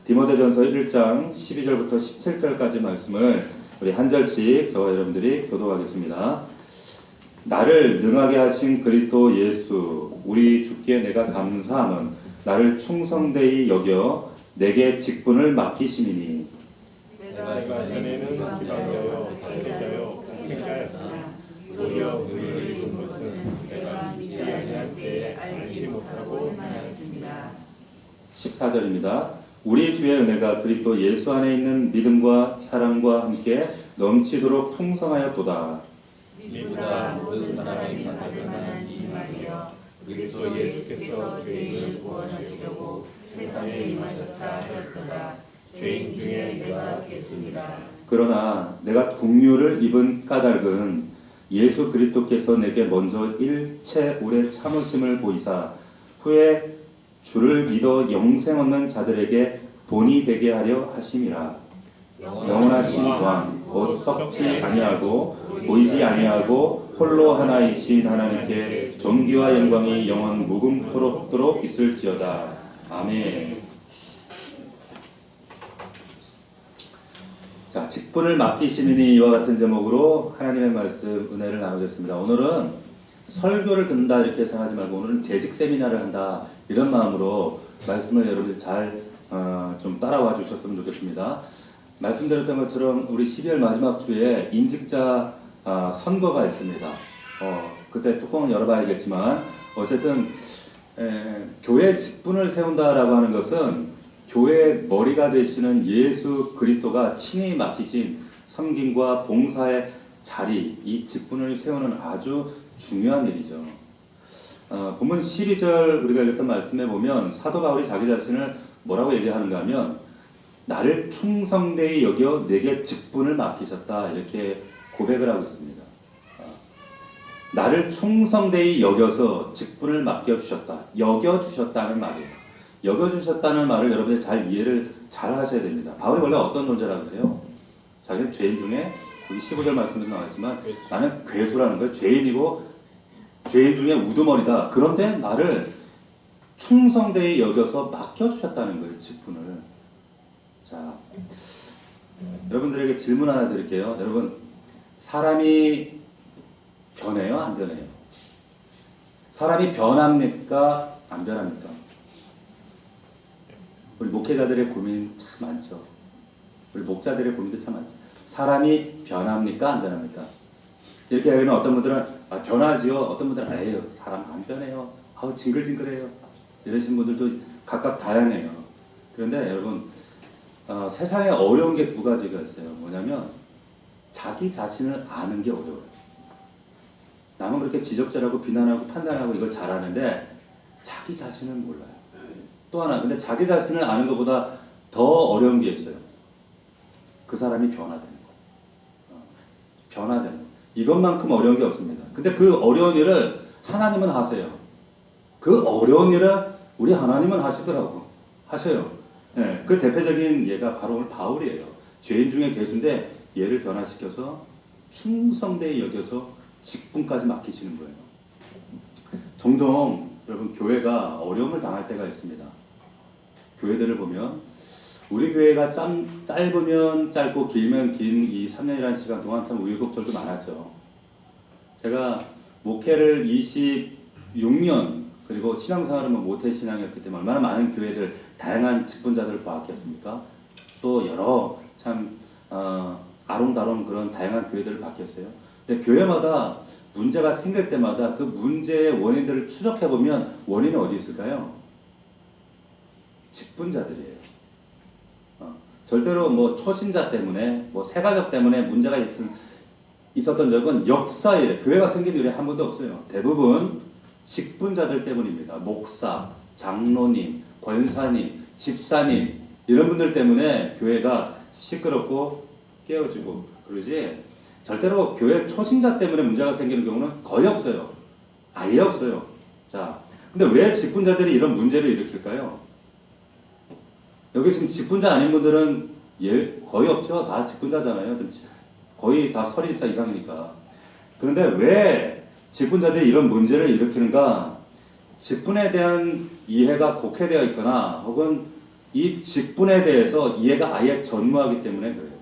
디모데전서 1장 12절부터 17절까지 말씀을 우리 한 절씩 저와 여러분들이 교독하겠습니다. 나를 능하게 하신 그리스도 예수 우리 주께 내가 감사함은 나를 충성되이 여겨 내게 직분을 맡기심이니 내가 전에는 비방자요 탈퇴자요 폭행자였으나 도리어 의를 입은 것은 내가 믿지 아니할 때에 알지 못하고 행하였습니다. 14절입니다. 우리 주의 은혜가 그리스도 예수 안에 있는 믿음과 사랑과 함께 넘치도록 풍성하였도다. 이보다 모든 사람이 받을 만한 이 말이여 그리스도 예수께서 죄인을 구원하시려고 세상에 임하셨다 하였도다. 죄인 중에 내가 예수니라. 그러나 내가 긍휼을 입은 까닭은 예수 그리스도께서 내게 먼저 일체 오래 참으심을 보이사 후에 주를 믿어 영생 얻는 자들에게 본이 되게 하려 하심이라. 영원하신 왕 곧 썩지 아니하고 보이지 아니하고 홀로 하나이신 하나님께 존귀와 영광이 영원 무궁토록 있을지어다. 아멘. 자, 직분을 맡기시니 이와 같은 제목으로 하나님의 말씀 은혜를 나누겠습니다. 오늘은 설교를 듣는다 이렇게 생각하지 말고 오늘은 재직 세미나를 한다 이런 마음으로 말씀을 여러분들 잘 좀 따라와 주셨으면 좋겠습니다. 말씀드렸던 것처럼 우리 12월 마지막 주에 임직자 선거가 있습니다. 그때 뚜껑은 열어봐야겠지만 어쨌든 교회 직분을 세운다라고 하는 것은 교회의 머리가 되시는 예수 그리스도가 친히 맡기신 섬김과 봉사의 자리, 이 직분을 세우는 아주 중요한 일이죠. 본문 12절 우리가 읽었던 말씀에 보면 사도 바울이 자기 자신을 뭐라고 얘기하는가 하면 나를 충성되이 여겨 내게 직분을 맡기셨다 이렇게 고백을 하고 있습니다. 나를 충성되이 여겨서 직분을 맡겨주셨다. 여겨주셨다는 말이에요. 여겨주셨다는 말을 여러분이 잘 이해를 잘 하셔야 됩니다. 바울이 원래 어떤 존재라고 그래요? 자기는 죄인 중에 여기 15절 말씀에도 나왔지만 나는 괴수라는 거예요. 죄인이고 죄인 중에 우두머리다. 그런데 나를 충성되이 여겨서 맡겨주셨다는 거예요. 직분을. 자, 여러분들에게 질문 하나 드릴게요. 여러분, 사람이 변해요? 안 변해요? 사람이 변합니까? 안 변합니까? 우리 목회자들의 고민 참 많죠. 우리 목자들의 고민도 참 많죠. 사람이 변합니까? 안 변합니까? 이렇게 하면 어떤 분들은 변하지요. 어떤 분들은 에휴 사람 안 변해요. 아우 징글징글해요. 이러신 분들도 각각 다양해요. 그런데 여러분 세상에 어려운 게 두 가지가 있어요. 뭐냐면 자기 자신을 아는 게 어려워요. 남은 그렇게 지적질하고 비난하고 판단하고 이걸 잘하는데 자기 자신은 몰라요. 또 하나 근데 자기 자신을 아는 것보다 더 어려운 게 있어요. 그 사람이 변화되는 거예요. 변화되는 거예요. 이것만큼 어려운 게 없습니다. 근데 그 어려운 일을 하나님은 하세요. 그 어려운 일을 우리 하나님은 하시더라고. 하셔요. 네, 그 대표적인 예가 바로 오늘 바울이에요. 죄인 중에 괴수인데 얘를 변화시켜서 충성되이 여겨서 직분까지 맡기시는 거예요. 종종 여러분 교회가 어려움을 당할 때가 있습니다. 교회들을 보면 우리 교회가 짧으면 짧고 길면 긴 이 3년이라는 시간 동안 참 우여곡절도 많았죠. 제가 목회를 26년 그리고 신앙생활은 모태신앙이었기 때문에 얼마나 많은 교회들 다양한 직분자들을 보았겠습니까? 또 여러 참 아롱다롱 그런 다양한 교회들을 봤겠어요. 근데 교회마다 문제가 생길 때마다 그 문제의 원인들을 추적해보면 원인이 어디 있을까요? 직분자들이에요. 절대로 뭐 초신자 때문에 뭐 세가족 때문에 문제가 있었던 적은 역사에 교회가 생긴 일이 한 번도 없어요. 대부분 직분자들 때문입니다. 목사, 장로님, 권사님, 집사님 이런 분들 때문에 교회가 시끄럽고 깨어지고 그러지 절대로 교회 초신자 때문에 문제가 생기는 경우는 거의 없어요. 아예 없어요. 자, 근데 왜 직분자들이 이런 문제를 일으킬까요? 여기 지금 직분자 아닌 분들은 거의 없죠. 다 직분자잖아요. 거의 다 서리 집사 이상이니까. 그런데 왜 직분자들이 이런 문제를 일으키는가? 직분에 대한 이해가 곡해되어 있거나 혹은 이 직분에 대해서 이해가 아예 전무하기 때문에 그래요.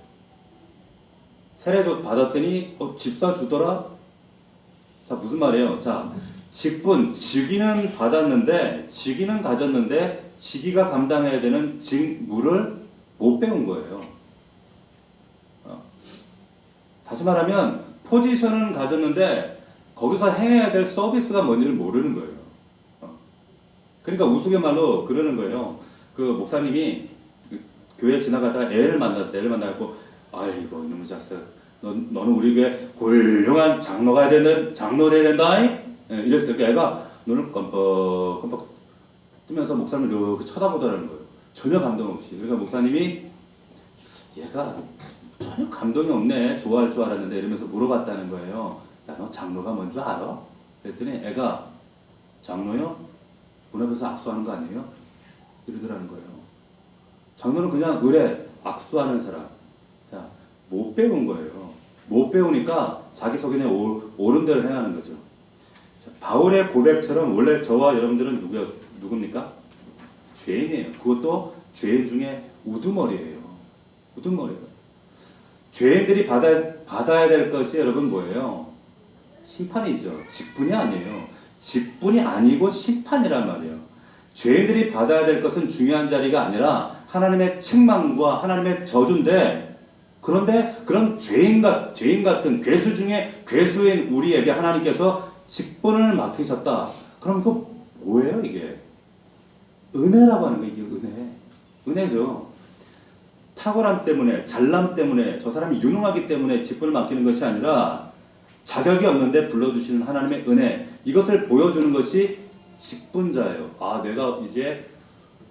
세례 받았더니 집사 주더라? 자, 무슨 말이에요? 자, 직분, 직위는 받았는데, 직위는 가졌는데, 직위가 감당해야 되는 직무를 못 배운 거예요. 다시 말하면, 포지션은 가졌는데, 거기서 행해야 될 서비스가 뭔지를 모르는 거예요. 그러니까 우스갯말로 그러는 거예요. 그 목사님이 교회 지나가다가 애를 만났어요. 애를 만나고, 아이고, 이놈의 자식. 너는 우리 교회 훌륭한 장로 돼야 된다. 이랬어요. 그러니까 애가 눈을 껌뻑껌뻑 뜨면서 목사님을 이렇게 쳐다보더라는 거예요. 전혀 감동 없이. 그러니까 목사님이 얘가 전혀 감동이 없네. 좋아할 줄 알았는데 이러면서 물어봤다는 거예요. 야, 너 장로가 뭔 줄 알아? 그랬더니 애가 장로요? 문 앞에서 악수하는 거 아니에요? 이러더라는 거예요. 장로는 그냥 의뢰 악수하는 사람. 자, 못 배운 거예요. 못 배우니까 자기 속에 옳은 대로 행하는 거죠. 자, 바울의 고백처럼 원래 저와 여러분들은 누굽니까? 죄인이에요. 그것도 죄인 중에 우두머리예요. 우두머리예요. 죄인들이 받아야 될 것이 여러분 뭐예요? 심판이죠. 직분이 아니에요. 직분이 아니고 심판이란 말이에요. 죄인들이 받아야 될 것은 중요한 자리가 아니라 하나님의 책망과 하나님의 저주인데, 그런데 그런 죄인 같은 괴수 중에 괴수인 우리에게 하나님께서 직분을 맡기셨다. 그럼 이거 뭐예요, 이게? 은혜라고 하는 거예요, 이게 은혜. 은혜죠. 탁월함 때문에, 잘남 때문에, 저 사람이 유능하기 때문에 직분을 맡기는 것이 아니라 자격이 없는데 불러주시는 하나님의 은혜. 이것을 보여주는 것이 직분자예요. 아, 내가 이제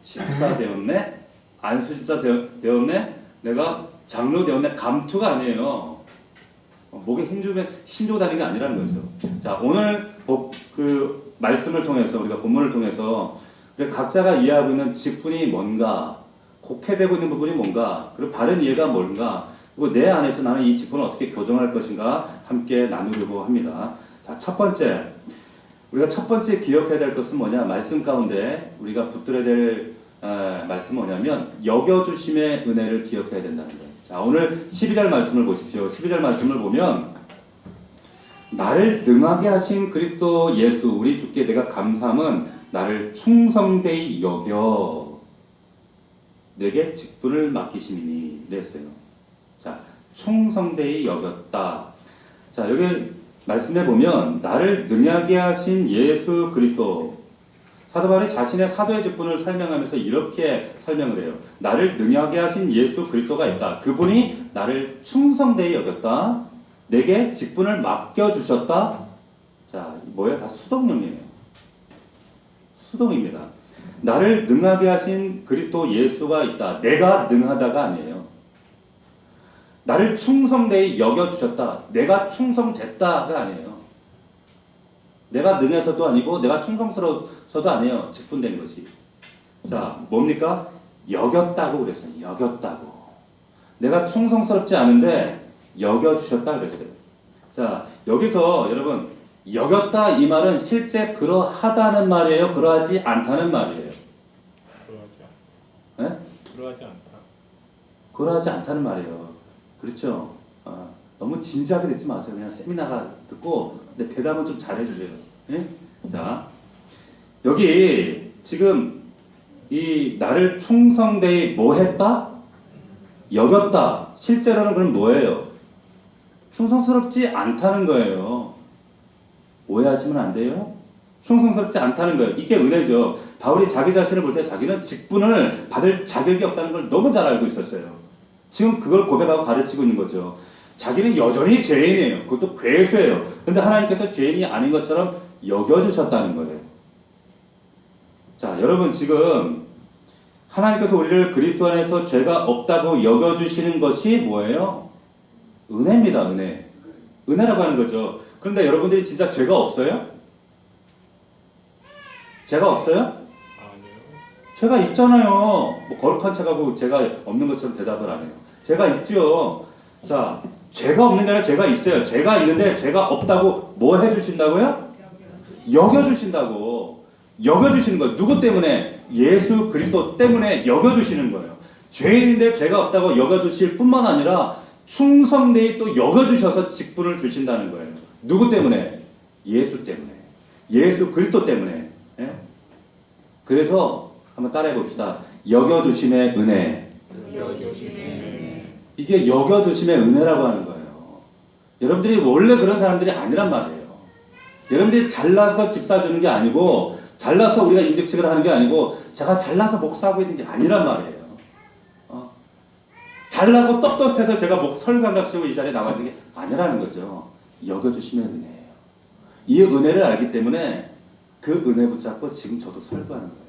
집사 되었네? 안수집사 되었네? 내가 장로 되었네? 감투가 아니에요. 목에 힘주고 다니는 게 아니라는 거죠. 자, 오늘 그 말씀을 통해서, 우리가 본문을 통해서 각자가 이해하고 있는 직분이 뭔가, 곡해되고 있는 부분이 뭔가, 그리고 바른 이해가 뭔가, 그리고 내 안에서 나는 이 직분을 어떻게 교정할 것인가 함께 나누려고 합니다. 자, 첫 번째, 우리가 첫 번째 기억해야 될 것은 뭐냐? 말씀 가운데 우리가 붙들어야 될 말씀은 뭐냐면 여겨주심의 은혜를 기억해야 된다는 거예요. 자, 오늘 12절 말씀을 보십시오. 12절 말씀을 보면 나를 능하게 하신 그리스도 예수 우리 주께 내가 감사함은 나를 충성되이 여겨 내게 직분을 맡기시니 이랬어요. 자, 충성되이 여겼다. 자, 여기 말씀해 보면 나를 능하게 하신 예수 그리스도, 사도 바울이 자신의 사도의 직분을 설명하면서 이렇게 설명을 해요. 나를 능하게 하신 예수 그리스도가 있다. 그분이 나를 충성되이 여겼다. 내게 직분을 맡겨주셨다. 자, 뭐예요? 다 수동형이에요. 수동입니다. 나를 능하게 하신 그리스도 예수가 있다. 내가 능하다가 아니에요. 나를 충성되이 여겨주셨다. 내가 충성됐다가 아니에요. 내가 능해서도 아니고 내가 충성스러워서도 아니에요. 직분된 것이. 자, 뭡니까? 여겼다고 그랬어요. 여겼다고. 내가 충성스럽지 않은데 여겨주셨다 그랬어요. 자, 여기서 여러분 여겼다 이 말은 실제 그러하다는 말이에요? 그러하지 않다는 말이에요? 그러하지 않다. 네? 그러하지 않다. 그러하지 않다는 말이에요. 그렇죠? 너무 진지하게 듣지 마세요. 그냥 세미나가 듣고 근데 대답은 좀 잘해주세요. 예? 자, 여기 지금 이 나를 충성되이 뭐 했다? 여겼다. 실제로는 그럼 뭐예요? 충성스럽지 않다는 거예요. 오해하시면 안 돼요. 충성스럽지 않다는 거예요. 이게 은혜죠. 바울이 자기 자신을 볼 때 자기는 직분을 받을 자격이 없다는 걸 너무 잘 알고 있었어요. 지금 그걸 고백하고 가르치고 있는 거죠. 자기는 여전히 죄인이에요. 그것도 괴수예요. 근데 하나님께서 죄인이 아닌 것처럼 여겨주셨다는 거예요. 자, 여러분 지금 하나님께서 우리를 그리스도 안에서 죄가 없다고 여겨주시는 것이 뭐예요? 은혜입니다. 은혜. 은혜라고 하는 거죠. 그런데 여러분들이 진짜 죄가 없어요? 죄가 없어요? 아니요. 죄가 있잖아요. 뭐 거룩한 척하고 죄가 없는 것처럼 대답을 안 해요. 죄가 있죠. 자, 죄가 없는 게 아니라 죄가 있어요. 죄가 있는데 죄가 없다고 뭐 해주신다고요? 여겨주신다고. 여겨주시는 거예요. 누구 때문에? 예수 그리스도 때문에 여겨주시는 거예요. 죄인인데 죄가 없다고 여겨주실 뿐만 아니라 충성되이 또 여겨주셔서 직분을 주신다는 거예요. 누구 때문에? 예수 때문에. 예수 그리스도 때문에. 예? 그래서 한번 따라해 봅시다. 여겨주심의 은혜. 이게 여겨주심의 은혜라고 하는 거예요. 여러분들이 원래 그런 사람들이 아니란 말이에요. 여러분들이 잘나서 집 사주는 게 아니고, 잘나서 우리가 인직식을 하는 게 아니고, 제가 잘나서 목사하고 있는 게 아니란 말이에요. 잘나고 떳떳해서 제가 설교한답시고 이 자리에 나와 있는 게 아니라는 거죠. 여겨주심의 은혜예요. 이 은혜를 알기 때문에 그 은혜 붙잡고 지금 저도 설교하는 거예요.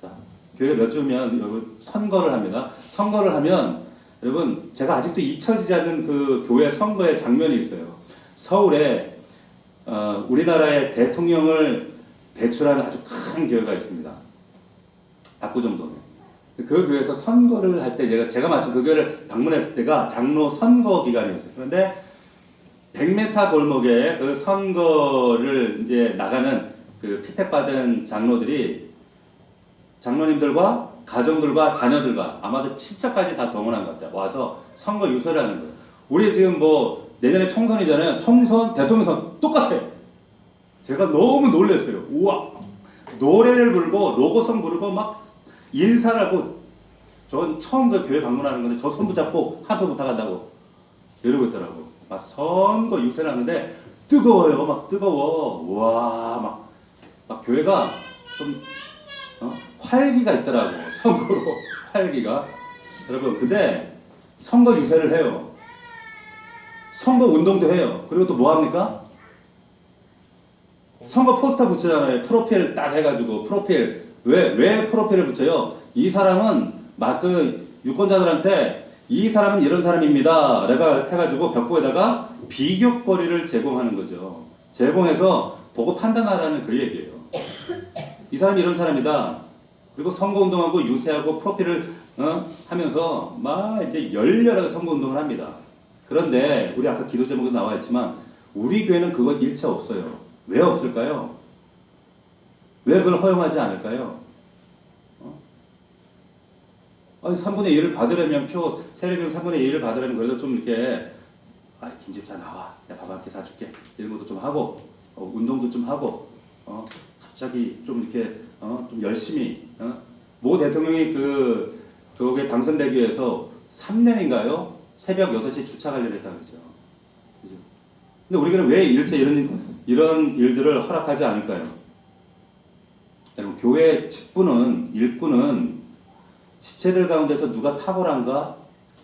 자, 교회가 몇 주면 여러분 선거를 합니다. 선거를 하면 여러분 제가 아직도 잊혀지지 않는 그 교회 선거의 장면이 있어요. 서울에 우리나라의 대통령을 배출하는 아주 큰 교회가 있습니다. 압구정동에. 그 교회에서 선거를 할 때 제가 마침 그 교회를 방문했을 때가 장로 선거 기간이었어요. 그런데 100m 골목에 그 선거를 이제 나가는 그 피택받은 장로님들과 가정들과 자녀들과 아마도 친척까지 다 동원한 것 같아요. 와서 선거 유세를 하는 거예요. 우리 지금 뭐 내년에 총선이잖아요. 총선, 대통령 선 똑같아. 제가 너무 놀랐어요. 우와! 노래를 부르고 로고송 부르고 막 인사를 하고 전 처음 그 교회 방문하는 건데 저 손 붙잡고 한표 부탁한다고 이러고 있더라고. 막 선거 유세를 하는데 뜨거워요. 막 뜨거워. 와, 막 교회가 좀 활기가 있더라고. 선거로 활기가. 여러분 근데 선거 유세를 해요. 선거 운동도 해요. 그리고 또 뭐 합니까? 선거 포스터 붙이잖아요. 프로필 딱 해가지고 프로필. 왜 프로필을 붙여요? 이 사람은 막 그 유권자들한테 이 사람은 이런 사람입니다. 내가 해가지고 벽보에다가 비교거리를 제공하는 거죠. 제공해서 보고 판단하라는 그 얘기예요. 이 사람이 이런 사람이다. 그리고 선거운동하고 유세하고 프로필을 하면서 막 이제 열렬하게 선거운동을 합니다. 그런데 우리 아까 기도 제목에 나와 있지만 우리 교회는 그거 일체 없어요. 왜 없을까요? 왜 그걸 허용하지 않을까요? 아니 3분의 1을 받으려면 세례비용 3분의 1을 받으려면 그래도 좀 이렇게 김 집사 나와 내가 밥 한 끼 사줄게 이런 것도 좀 하고 운동도 좀 하고 갑자기 좀 이렇게 좀 열심히 모 대통령이 그게 당선되기 위해서 3년인가요? 새벽 6시에 주차 관련했다고 그러죠. 그죠? 근데 우리는 왜 일체 이런 일들을 허락하지 않을까요? 여러분 교회 직분은 일꾼은 지체들 가운데서 누가 탁월한가,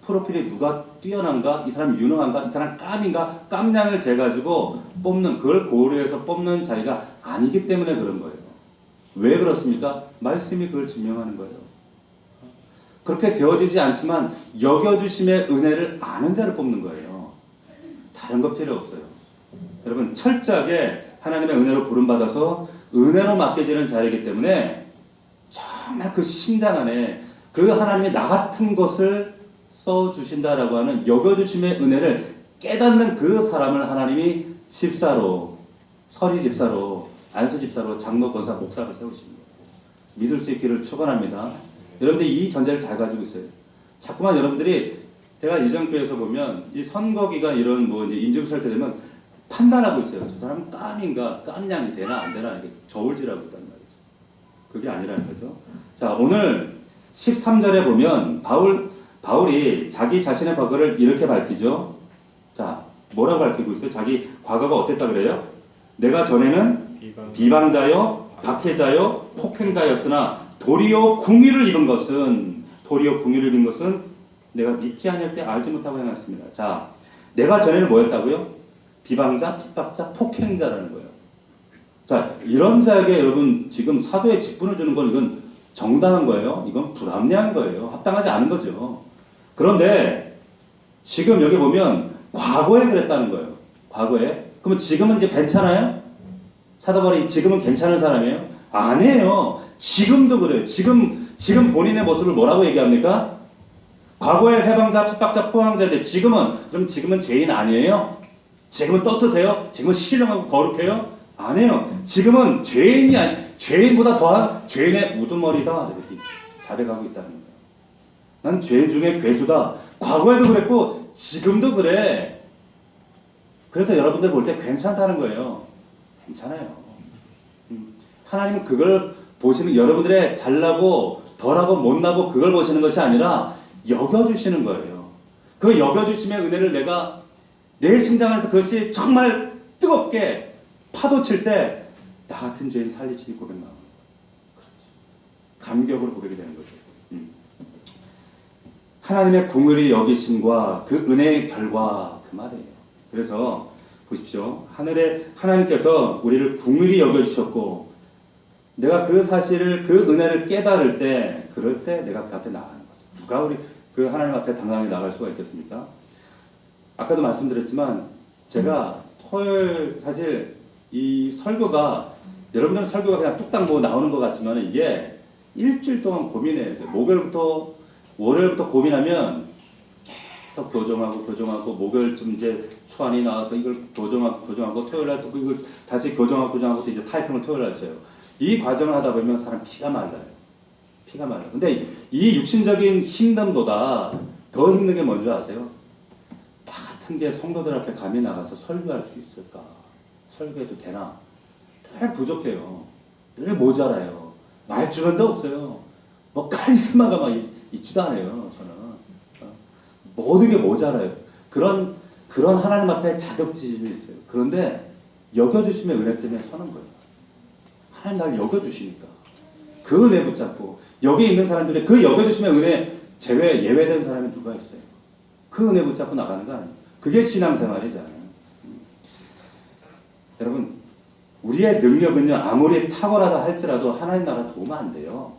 프로필이 누가 뛰어난가, 이 사람 유능한가, 이 사람 깜인가, 깜냥을 재가지고 뽑는, 그걸 고려해서 뽑는 자리가 아니기 때문에 그런 거예요. 왜 그렇습니까? 말씀이 그걸 증명하는 거예요. 그렇게 되어지지 않지만 여겨주심의 은혜를 아는 자를 뽑는 거예요. 다른 거 필요 없어요. 여러분 철저하게 하나님의 은혜로 부름받아서 은혜로 맡겨지는 자리이기 때문에 정말 그 심장 안에 그 하나님이 나 같은 것을 써주신다라고 하는 여겨주심의 은혜를 깨닫는 그 사람을 하나님이 집사로, 서리 집사로, 안수 집사로, 장로, 권사, 목사로 세우십니다. 믿을 수 있기를 축원합니다. 여러분들이 이 전제를 잘 가지고 있어요. 자꾸만 여러분들이 제가 이전 교회에서 보면 이 선거 기간 이런 뭐 이제 임직을 때 되면 판단하고 있어요. 저 사람은 깜인가, 깜냥이 되나 안 되나 이렇게 저울질하고 있단 말이죠. 그게 아니라는 거죠. 자, 오늘 13절에 보면 바울이 자기 자신의 과거를 이렇게 밝히죠. 자, 뭐라고 밝히고 있어요? 자기 과거가 어땠다 그래요? 내가 전에는 비방자요, 박해자요, 폭행자였으나 도리어 궁유를 입은 것은 내가 믿지 않을 때 알지 못하고 행했습니다. 자, 내가 전에는 뭐였다고요? 비방자, 핍박자, 폭행자라는 거예요. 자, 이런 자에게 여러분 지금 사도의 직분을 주는 건 이건 정당한 거예요. 이건 불합리한 거예요. 합당하지 않은 거죠. 그런데 지금 여기 보면 과거에 그랬다는 거예요. 과거에. 그러면 지금은 이제 괜찮아요? 사도 바울이 지금은 괜찮은 사람이에요? 아니에요. 지금도 그래요. 지금 본인의 모습을 뭐라고 얘기합니까? 과거에 해방자, 핍박자, 포항자인데 지금은 죄인 아니에요? 지금은 떳떳해요? 지금은 신령하고 거룩해요? 아니에요. 지금은 죄인이 죄인보다 더한 죄인의 우두머리다 이렇게 자백하고 있다는 거예요. 난 죄인 중에 괴수다. 과거에도 그랬고 지금도 그래. 그래서 여러분들 볼 때 괜찮다는 거예요. 괜찮아요. 하나님은 그걸 보시는, 여러분들의 잘나고 덜하고 못나고 그걸 보시는 것이 아니라 여겨주시는 거예요. 그 여겨주심의 은혜를 내가 내 심장 안에서 그것이 정말 뜨겁게 파도 칠 때 나 같은 죄인 살리시니 고백 나오는 거예요. 그렇죠. 감격으로 고백이 되는 거죠. 하나님의 궁휼히 여기심과 그 은혜의 결과 그 말이에요. 그래서 보십시오. 하나님께서 우리를 궁휼히 여겨주셨고 내가 그 사실을, 그 은혜를 깨달을 때, 그럴 때 내가 그 앞에 나가는 거죠. 누가 우리 그 하나님 앞에 당당히 나갈 수가 있겠습니까? 아까도 말씀드렸지만 제가 토요일 사실 이 설교가, 여러분들은 설교가 그냥 뚝딱 뭐 나오는 것 같지만 이게 일주일 동안 고민해야 돼요. 목요일부터 월요일부터 고민하면 계속 교정하고 목요일쯤 이제 초안이 나와서 이걸 교정하고 토요일 날 또 이걸 다시 교정하고 또 이제 타이핑을 토요일 날 쳐요. 이 과정을 하다 보면 사람 피가 말라요. 피가 말라요. 근데 이 육신적인 힘듦보다 더 힘든 게 뭔지 아세요? 나 같은 게 성도들 앞에 감히 나가서 설교할 수 있을까? 설교해도 되나? 늘 부족해요. 늘 모자라요. 말주변도 없어요. 뭐 카리스마가 막 있지도 않아요. 저는 모든 게 모자라요. 그런 하나님 앞에 자격지심이 있어요. 그런데 여겨주심의 은혜 때문에 서는 거예요. 하나님 날 여겨주시니까 그 은혜 붙잡고, 여기 있는 사람들의 그 여겨주심의 은혜 예외된 사람이 누가 있어요? 그 은혜 붙잡고 나가는 거 아니에요. 그게 신앙생활이잖아요. 여러분, 우리의 능력은요 아무리 탁월하다 할지라도 하나님 나라 도움 안 돼요.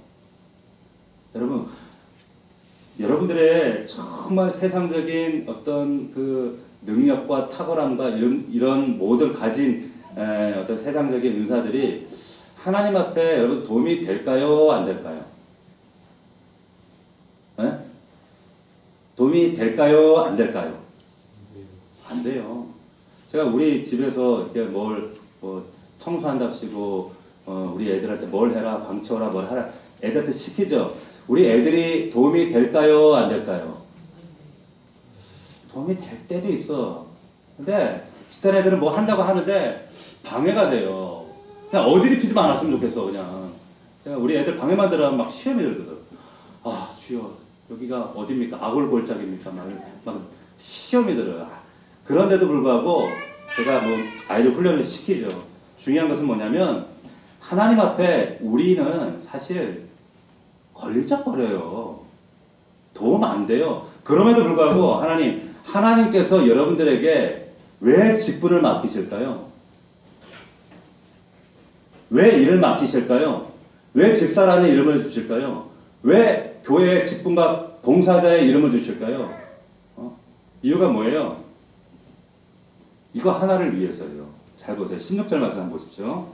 여러분들의 정말 세상적인 어떤 그 능력과 탁월함과 이런 모든 가진 어떤 세상적인 은사들이 하나님 앞에 여러분 도움이 될까요? 안 될까요? 네? 도움이 될까요? 안 될까요? 안 돼요. 제가 우리 집에서 이렇게 뭐 청소한답시고 우리 애들한테 뭘 해라, 방 치워라, 뭘 하라 애들한테 시키죠. 우리 애들이 도움이 될까요? 안 될까요? 도움이 될 때도 있어. 근데 집단 애들은 뭐 한다고 하는데 방해가 돼요. 그냥 어지럽히지만 않았으면 좋겠어. 그냥 제가 우리 애들 방해만 들어가면 막 시험이 들거든. 아 주여 여기가 어딥니까? 아골골짜기입니까? 막 시험이 들어요. 그런데도 불구하고 제가 뭐 아이들 훈련을 시키죠. 중요한 것은 뭐냐면 하나님 앞에 우리는 사실 걸리적거려요. 도움 안 돼요. 그럼에도 불구하고 하나님께서 여러분들에게 왜 직분을 맡기실까요? 왜 일을 맡기실까요? 왜 집사라는 이름을 주실까요? 왜 교회의 직분과 봉사자의 이름을 주실까요? 이유가 뭐예요? 이거 하나를 위해서예요. 잘 보세요. 16절 말씀 한번 보십시오.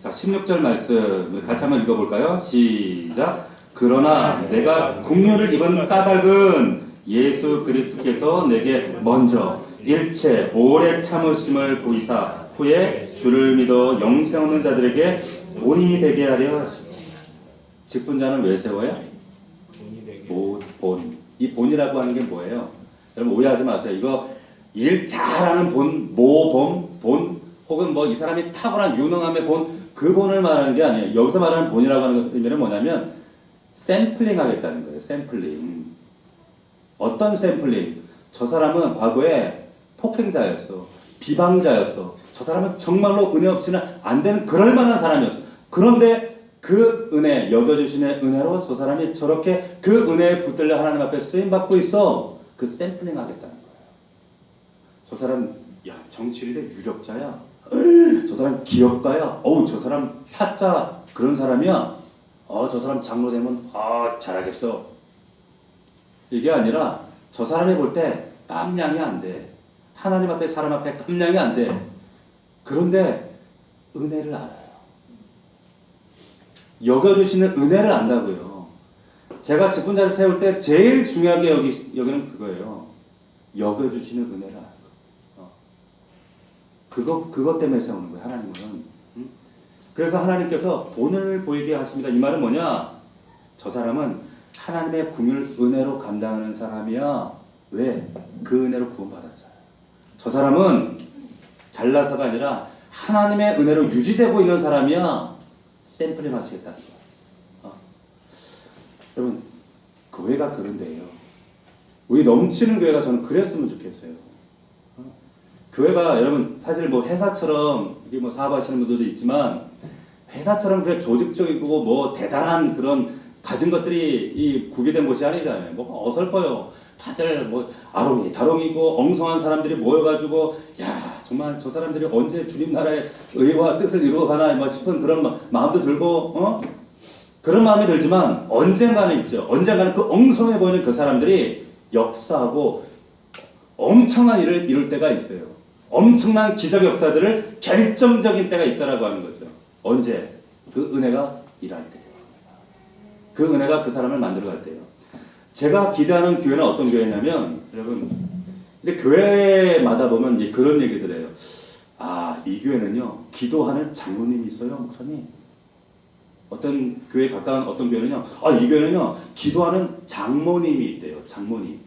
자, 16절 말씀 같이 한번 읽어볼까요? 시작. 그러나 내가 국류를 입은 까닭은 예수 그리스도께서 내게 먼저 일체 오래 참으심을 보이사 후에 주를 믿어 영생 얻는 자들에게 본이 되게 하려 하시고. 직분자는 왜 세워요? 본. 이 본이라고 하는 게 뭐예요? 여러분 오해하지 마세요. 이거 일 잘하는 본, 본, 혹은 뭐 이 사람이 탁월한 유능함의 본, 그 본을 말하는 게 아니에요. 여기서 말하는 본이라고 하는 것의 의미는 뭐냐면 샘플링 하겠다는 거예요. 샘플링. 어떤 샘플링? 저 사람은 과거에 폭행자였어. 비방자였어. 저 사람은 정말로 은혜 없이는 안 되는 그럴 만한 사람이었어. 그런데 그 은혜, 여겨주시는 은혜로 저 사람이 저렇게 그 은혜에 붙들려 하나님 앞에 쓰임받고 있어. 그 샘플링 하겠다는 거예요. 저 사람, 야, 정치인인데 유력자야. 저 사람 기업가야. 저 사람 사자. 그런 사람이야. 저 사람 장로 되면, 잘하겠어. 이게 아니라, 저 사람이 볼 때 깜냥이 안 돼. 하나님 앞에, 사람 앞에 깜냥이 안 돼. 그런데, 은혜를 알아요. 여겨주시는 은혜를 안다고요. 제가 직분자를 세울 때 제일 중요하게 여기는 그거예요. 여겨주시는 은혜를 알아요. 그것 때문에 세우는 거예요. 하나님은. 그래서 하나님께서 본을 보이게 하십니다. 이 말은 뭐냐? 저 사람은 하나님의 궁율 은혜로 감당하는 사람이야. 왜? 그 은혜로 구원받았잖아요. 저 사람은 잘나서가 아니라 하나님의 은혜로 유지되고 있는 사람이야. 샘플링 하시겠다는 거예요. 여러분, 교회가 그런 데예요. 우리 넘치는 교회가 저는 그랬으면 좋겠어요. 교회가 여러분 사실 뭐 회사처럼 이게 뭐 사업하시는 분들도 있지만 회사처럼 그래 조직적이고 뭐 대단한 그런 가진 것들이 이 구비된 곳이 아니잖아요. 뭐 어설퍼요. 다들 뭐 아롱이 다롱이고 엉성한 사람들이 모여가지고 야 정말 저 사람들이 언제 주님 나라의 의와 뜻을 이루어가나 뭐 싶은 그런 마음도 들고 그런 마음이 들지만 언젠가는 있죠. 언젠가는 그 엉성해 보이는 그 사람들이 역사하고 엄청난 일을 이룰 때가 있어요. 엄청난 기적 역사들을 결정적인 때가 있다라고 하는 거죠. 언제? 그 은혜가 일할 때요. 그 은혜가 그 사람을 만들어갈 때요. 제가 기대하는 교회는 어떤 교회냐면 여러분 근데 교회마다 보면 이제 그런 얘기들 해요. 아, 이 교회는요 기도하는 장로님이 있어요, 목사님. 어떤 교회에 가까운 어떤 교회는요, 아, 이 교회는요 기도하는 장모님이 있대요. 장모님.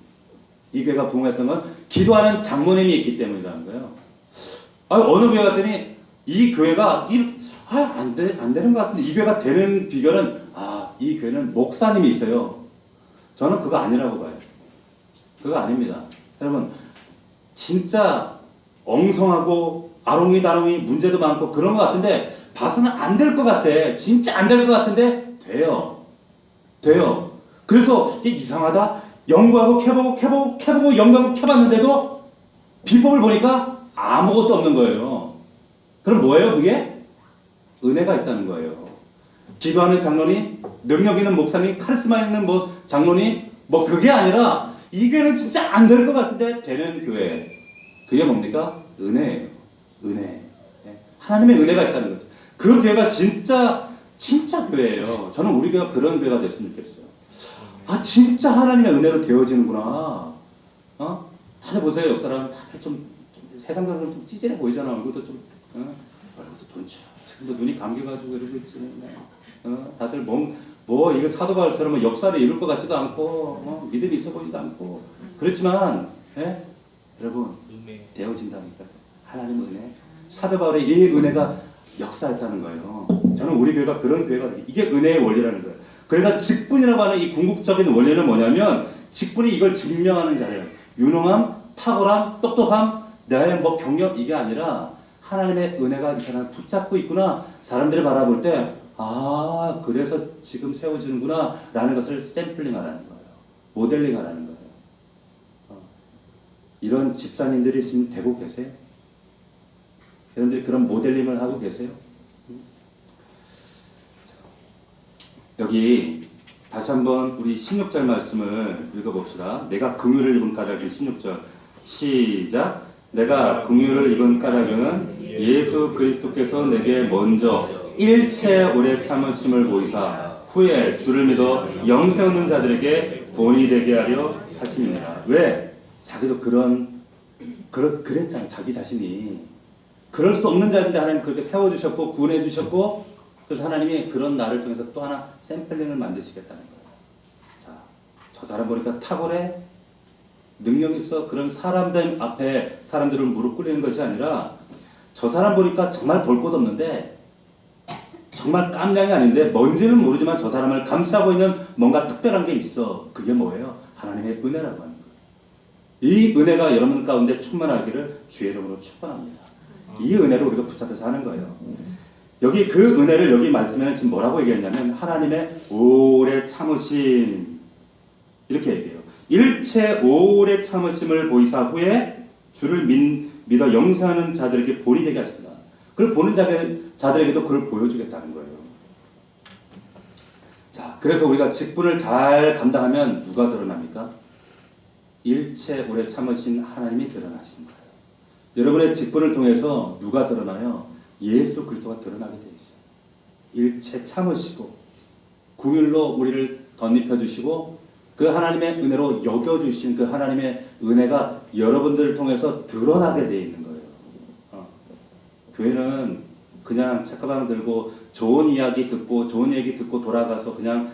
이 교회가 부흥했던 건 기도하는 장모님이 있기 때문이라는 거예요. 아, 어느 교회 갔더니 이 교회가 안 되는 것 같은데 이 교회가 되는 비결은 이 교회는 목사님이 있어요. 저는 그거 아니라고 봐요. 그거 아닙니다. 여러분 진짜 엉성하고 아롱이다롱이 문제도 많고 그런 것 같은데 봐서는 안 될 것 같아. 진짜 안 될 것 같은데 돼요. 그래서 이게 이상하다. 연구하고 캐보고 연구하고 캐봤는데도 비법을 보니까 아무것도 없는 거예요. 그럼 뭐예요 그게? 은혜가 있다는 거예요. 기도하는 장로님, 능력 있는 목사님, 카리스마 있는 뭐 장로님, 뭐 그게 아니라 이 교회는 진짜 안 될 것 같은데 되는 교회. 그게 뭡니까? 은혜예요. 은혜. 하나님의 은혜가 있다는 거죠. 그 교회가 진짜 교회예요. 저는 우리 교회가 그런 교회가 됐으면 좋겠어요. 아, 진짜 하나님의 은혜로 되어지는구나. 다들 보세요. 옆 사람 다들 좀 세상적으로 좀 찌질해 보이잖아. 얼굴도 좀 얼굴도 돈치. 지금도 눈이 감겨가지고 이러고 있지. 다들 이거 사도 바울처럼 역사를 이룰 것 같지도 않고 믿음이 있어 보이지도 않고 그렇지만 여러분 되어진다니까. 하나님 은혜. 사도 바울의 이 은혜가 역사했다는 거예요. 저는 우리 교회가 그런 교회가 되게 이게 은혜의 원리라는 거예요. 그래서 직분이라고 하는 이 궁극적인 원리는 뭐냐면 직분이 이걸 증명하는 자예요. 유능함, 탁월함, 똑똑함, 나의 뭐 경력 이게 아니라 하나님의 은혜가 이 사람을 붙잡고 있구나. 사람들이 바라볼 때 그래서 지금 세워지는구나 라는 것을 샘플링하라는 거예요. 모델링하라는 거예요. 이런 집사님들이 지금 되고 계세요? 여러분들이 그런 모델링을 하고 계세요? 여기 다시 한번 우리 16절 말씀을 읽어봅시다. 내가 긍휼을 입은 까닭은 16절 시작. 내가 긍휼을 입은 까닭은 예수 그리스도께서 내게 먼저 일체 오래 참으심을 보이사 후에 주를 믿어 영세우는 자들에게 본이 되게 하려 하심이니라. 왜? 자기도 그랬잖아. 자기 자신이 그럴 수 없는 자인데 하나님 그렇게 세워주셨고 구원해 주셨고 그래서 하나님이 그런 나를 통해서 또 하나 샘플링을 만드시겠다는 거예요. 자, 저 사람 보니까 탁월해, 능력 있어. 그런 사람들 앞에 사람들을 무릎 꿇리는 것이 아니라 저 사람 보니까 정말 볼 것 없는데 정말 깜냥이 아닌데 뭔지는 모르지만 저 사람을 감싸고 있는 뭔가 특별한 게 있어. 그게 뭐예요? 하나님의 은혜라고 하는 거예요. 이 은혜가 여러분 가운데 충만하기를 주의 이름으로 축원합니다. 이 은혜로 우리가 붙잡혀서 하는 거예요. 여기 그 은혜를 여기 말씀에는 지금 뭐라고 얘기했냐면 하나님의 오래 참으심 이렇게 얘기해요. 일체 오래 참으심을 보이사 후에 주를 믿어 영세하는 자들에게 본이 되게 하신다. 그걸 보는 자들에게도 그걸 보여주겠다는 거예요. 자, 그래서 우리가 직분을 잘 감당하면 누가 드러납니까? 일체 오래 참으신 하나님이 드러나신 거예요. 여러분의 직분을 통해서 누가 드러나요? 예수 그리스도가 드러나게 돼 있어요. 일체 참으시고 긍휼로 우리를 덧입혀 주시고 그 하나님의 은혜로 여겨 주신 그 하나님의 은혜가 여러분들을 통해서 드러나게 돼 있는 거예요. 교회는 그냥 책가방 들고 좋은 이야기 듣고 좋은 얘기 듣고 돌아가서 그냥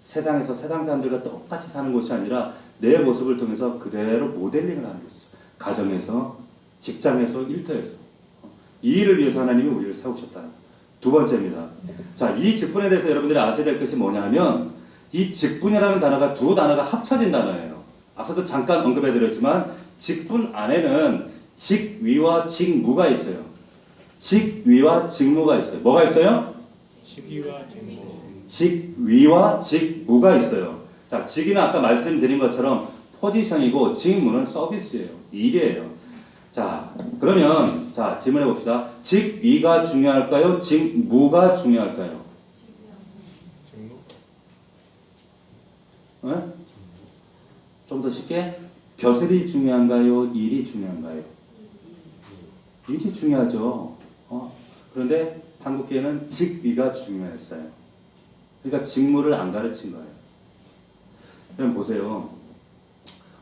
세상에서 세상 사람들과 똑같이 사는 곳이 아니라 내 모습을 통해서 그대로 모델링을 하는 것이죠. 가정에서, 직장에서, 일터에서. 이 일을 위해서 하나님이 우리를 세우셨다는 거예요. 두 번째입니다. 자, 이 직분에 대해서 여러분들이 아셔야 될 것이 뭐냐면 이 직분이라는 단어가 두 단어가 합쳐진 단어예요. 앞서도 잠깐 언급해드렸지만 직분 안에는 직위와 직무가 있어요. 직위와 직무가 있어요. 뭐가 있어요? 직위와 직무. 직위와 직무가 있어요. 자, 직위는 아까 말씀드린 것처럼 포지션이고 직무는 서비스예요. 일이에요. 자, 그러면 자, 질문해 봅시다. 직위가 중요할까요? 직무가 중요할까요? 직무? 네? 좀 더 쉽게 벼슬이 중요한가요? 일이 중요한가요? 일이 중요하죠. 그런데 한국계는 직위가 중요했어요. 그러니까 직무를 안 가르친 거예요. 그럼 보세요.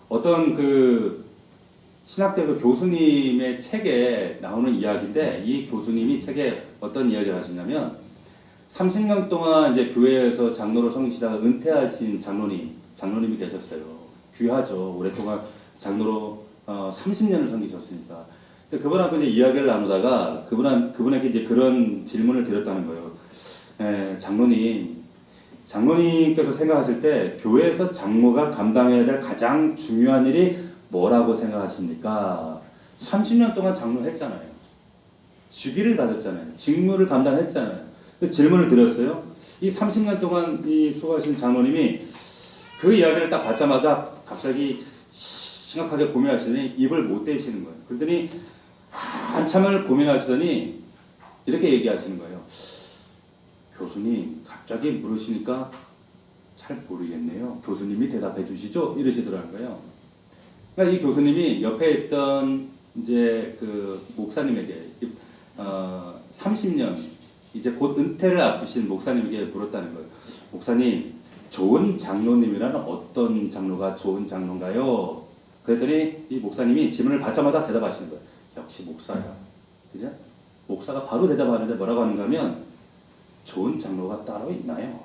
어떤 그 신학대학교 교수님의 책에 나오는 이야기인데 이 교수님이 책에 어떤 이야기를 하시냐면 30년 동안 이제 교회에서 장로로 섬기시다가 은퇴하신 장로님이 계셨어요. 귀하죠. 오랫동안 장로로 30년을 섬기셨으니까. 근데 그분하고 이제 이야기를 나누다가 그분에게 이제 그런 질문을 드렸다는 거예요. 장로님께서 생각하실 때 교회에서 장로가 감당해야 될 가장 중요한 일이 뭐라고 생각하십니까? 30년 동안 장로했잖아요. 직위를 가졌잖아요. 직무를 감당했잖아요. 그 질문을 드렸어요. 이 30년 동안 이 수고하신 장로님이 그 이야기를 딱 받자마자 갑자기 심각하게 고민하시더니 입을 못 대시는 거예요. 그랬더니 한참을 고민하시더니 이렇게 얘기하시는 거예요. 교수님, 갑자기 물으시니까 잘 모르겠네요. 교수님이 대답해 주시죠? 이러시더라고요. 그러니까 이 교수님이 옆에 있던 이제 그 목사님에게 30년 이제 곧 은퇴를 앞두신 목사님에게 물었다는 거예요. 목사님, 좋은 장로님이란 어떤 장로가 좋은 장로인가요? 그랬더니 이 목사님이 질문을 받자마자 대답하시는 거예요. 역시 목사야. 그죠? 목사가 바로 대답하는데 뭐라고 하는가 하면 좋은 장로가 따로 있나요?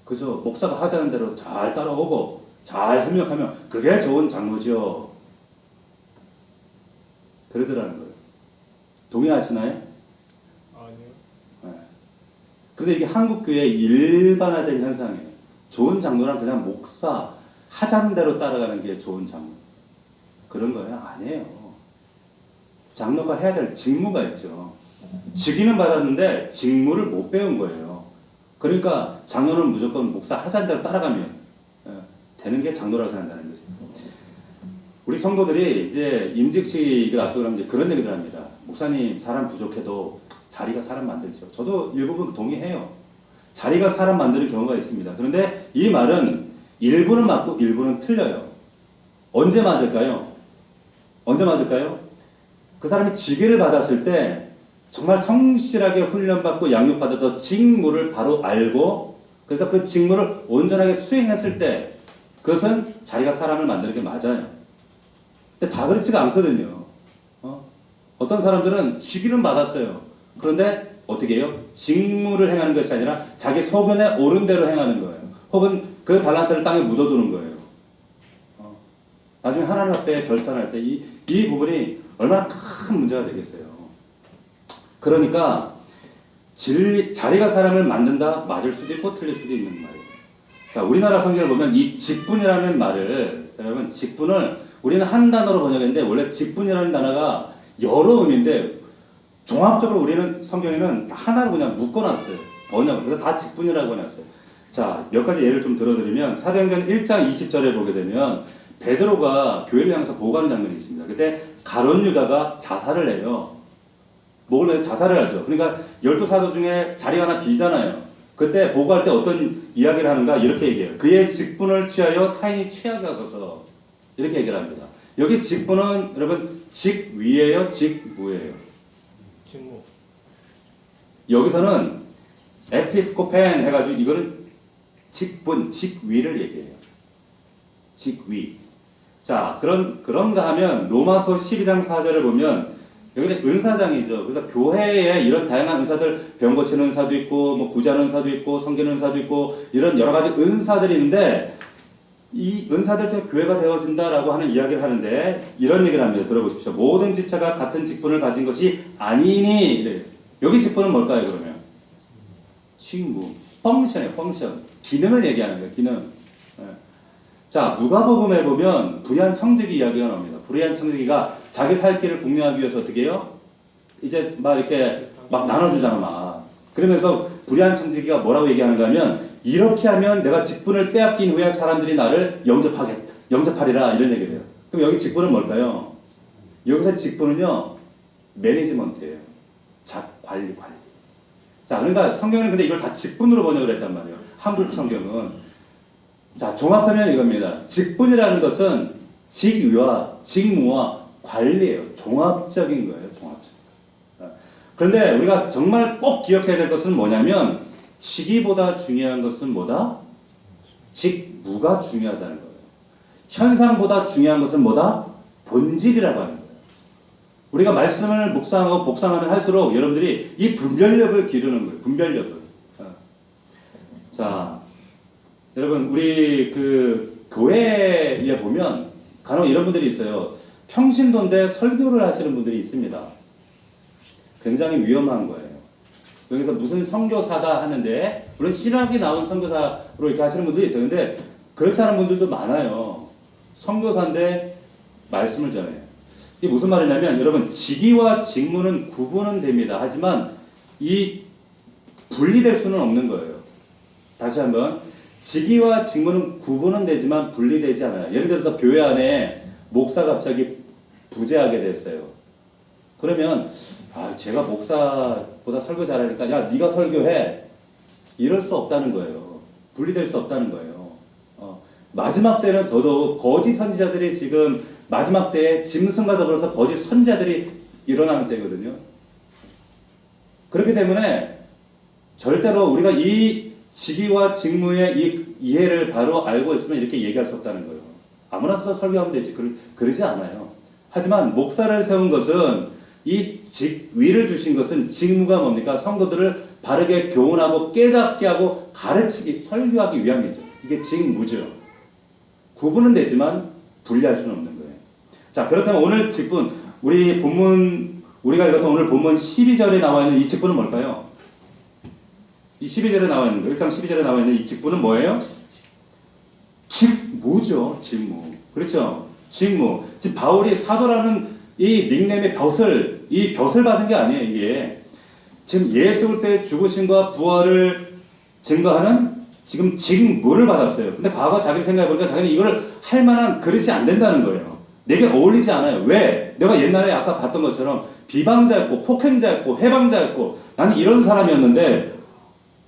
그죠? 목사가 하자는 대로 잘 따라오고 잘 협력하면 그게 좋은 장로죠. 그러더라는 거예요. 동의하시나요? 아니요. 네. 그런데 이게 한국교회의 일반화된 현상이에요. 좋은 장로란 그냥 목사 하자는 대로 따라가는 게 좋은 장로. 그런 거예요? 아니에요. 장로가 해야 될 직무가 있죠. 직위는 받았는데 직무를 못 배운 거예요. 그러니까 장로는 무조건 목사 하자는 대로 따라가면 되는 게 장로라고 생각하는 거죠. 우리 성도들이 이제 임직식을 앞두고 하면 이제 그런 얘기들 합니다. 목사님, 사람 부족해도 자리가 사람 만들죠. 저도 일부분 동의해요. 자리가 사람 만드는 경우가 있습니다. 그런데 이 말은 일부는 맞고 일부는 틀려요. 언제 맞을까요? 언제 맞을까요? 그 사람이 직위를 받았을 때 정말 성실하게 훈련받고 양육받아서 직무를 바로 알고 그래서 그 직무를 온전하게 수행했을 때 그것은 자리가 사람을 만드는 게 맞아요. 근데 다 그렇지가 않거든요. 어떤 사람들은 직위는 받았어요. 그런데 어떻게 해요? 직무를 행하는 것이 아니라 자기 소견에 옳은 대로 행하는 거예요. 혹은 그 달란트를 땅에 묻어두는 거예요. 나중에 하나님 앞에 결산할 때 이 부분이 얼마나 큰 문제가 되겠어요. 그러니까 자리가 사람을 만든다 맞을 수도 있고 틀릴 수도 있는 말이에요. 자, 우리나라 성경을 보면 이 직분이라는 말을 여러분 직분을 우리는 한 단어로 번역했는데 원래 직분이라는 단어가 여러 의미인데 종합적으로 우리는 성경에는 하나로 그냥 묶어놨어요. 번역을. 그래서 다 직분이라고 해놨어요. 자, 몇 가지 예를 좀 들어드리면 사도행전 1장 20절에 보게 되면 베드로가 교회를 향해서 보고하는 장면이 있습니다. 그때 가룟 유다가 자살을 해요. 목을 매서 자살을 하죠. 그러니까 12사도 중에 자리가 하나 비잖아요. 그때 보고할 때 어떤 이야기를 하는가 이렇게 얘기해요. 그의 직분을 취하여 타인이 취하게 하소서. 이렇게 얘기를 합니다. 여기 직분은 여러분 직위예요, 직무예요? 직무. 여기서는 에피스코펜 해가지고 이거는 직분, 직위를 얘기해요. 직위. 자, 그런가 하면 로마서 12장 4절을 보면 여기는 은사장이죠. 그래서 교회에 이런 다양한 은사들, 병 고치는 은사도 있고, 뭐 구제하는 은사도 있고, 섬기는 은사도 있고, 이런 여러 가지 은사들이 있는데, 이 은사들 때문에 교회가 되어진다라고 하는 이야기를 하는데, 이런 얘기를 합니다. 들어보십시오. 모든 지체가 같은 직분을 가진 것이 아니니, 이래요. 여기 직분은 뭘까요, 그러면? 직무, 펑션이에요, 펑션. 기능을 얘기하는 거예요, 기능. 예. 자, 누가복음에 보면 불의한 청지기 이야기가 나옵니다. 불의한 청지기가 자기 살 길을 궁리하기 위해서 어떻게 해요? 이제 막 이렇게 막 나눠주잖아, 막. 그러면서 불의한 청지기가 뭐라고 얘기하는가 하면, 이렇게 하면 내가 직분을 빼앗긴 후에 사람들이 나를 영접하리라, 이런 얘기를 해요. 그럼 여기 직분은 뭘까요? 여기서 직분은요, 매니지먼트예요. 관리. 자, 그러니까 성경은 근데 이걸 다 직분으로 번역을 했단 말이에요. 한국 성경은. 자, 종합하면 이겁니다. 직분이라는 것은 직위와 직무와 관리예요. 종합적인 거예요. 종합적. 그런데 우리가 정말 꼭 기억해야 될 것은 뭐냐면 직위보다 중요한 것은 뭐다? 직무가 중요하다는 거예요. 현상보다 중요한 것은 뭐다? 본질이라고 하는 거예요. 우리가 말씀을 묵상하고 복상하면 할수록 여러분들이 이 분별력을 기르는 거예요. 분별력을. 자, 여러분 우리 그 교회에 보면 간혹 이런 분들이 있어요. 평신도인데 설교를 하시는 분들이 있습니다. 굉장히 위험한 거예요. 여기서 무슨 선교사다 하는데 물론 신학이 나온 선교사로 이렇게 하시는 분들이 있어요. 근데 그렇지 않은 분들도 많아요. 선교사인데 말씀을 전해요. 이게 무슨 말이냐면 여러분 직위와 직무는 구분은 됩니다. 하지만 이 분리될 수는 없는 거예요. 다시 한번 직위와 직무는 구분은 되지만 분리되지 않아요. 예를 들어서 교회 안에 목사가 갑자기 부재하게 됐어요. 그러면 제가 목사보다 설교 잘하니까 야 네가 설교해 이럴 수 없다는 거예요. 분리될 수 없다는 거예요. 마지막 때는 더더욱 거짓 선지자들이 지금 마지막 때에 짐승과 더불어서 거짓 선지자들이 일어나는 때거든요. 그렇기 때문에 절대로 우리가 이 직위와 직무의 이 이해를 바로 알고 있으면 이렇게 얘기할 수 없다는 거예요. 아무나 설교하면 되지. 그러지 않아요. 하지만 목사를 세운 것은 이 직위를 주신 것은 직무가 뭡니까? 성도들을 바르게 교훈하고 깨닫게 하고 가르치기, 설교하기 위함이죠. 이게 직무죠. 구분은 되지만 분리할 수는 없는 거예요. 자, 그렇다면 오늘 직분, 우리가 읽었던 오늘 본문 12절에 나와 있는 이 직분은 뭘까요? 이 12절에 나와 있는 거, 1장 12절에 나와 있는 이 직분은 뭐예요? 직무죠, 직무. 그렇죠? 직무. 지금 바울이 사도라는 이 닉네임의 벼슬 받은 게 아니에요, 이게. 지금 예수 그리스도의 죽으심과 부활을 증거하는 지금 직무를 받았어요. 근데 과거 자기 생각해보니까 자기는 이걸 할 만한 그릇이 안 된다는 거예요. 내게 어울리지 않아요. 왜? 내가 옛날에 아까 봤던 것처럼 비방자였고, 폭행자였고, 해방자였고, 나는 이런 사람이었는데,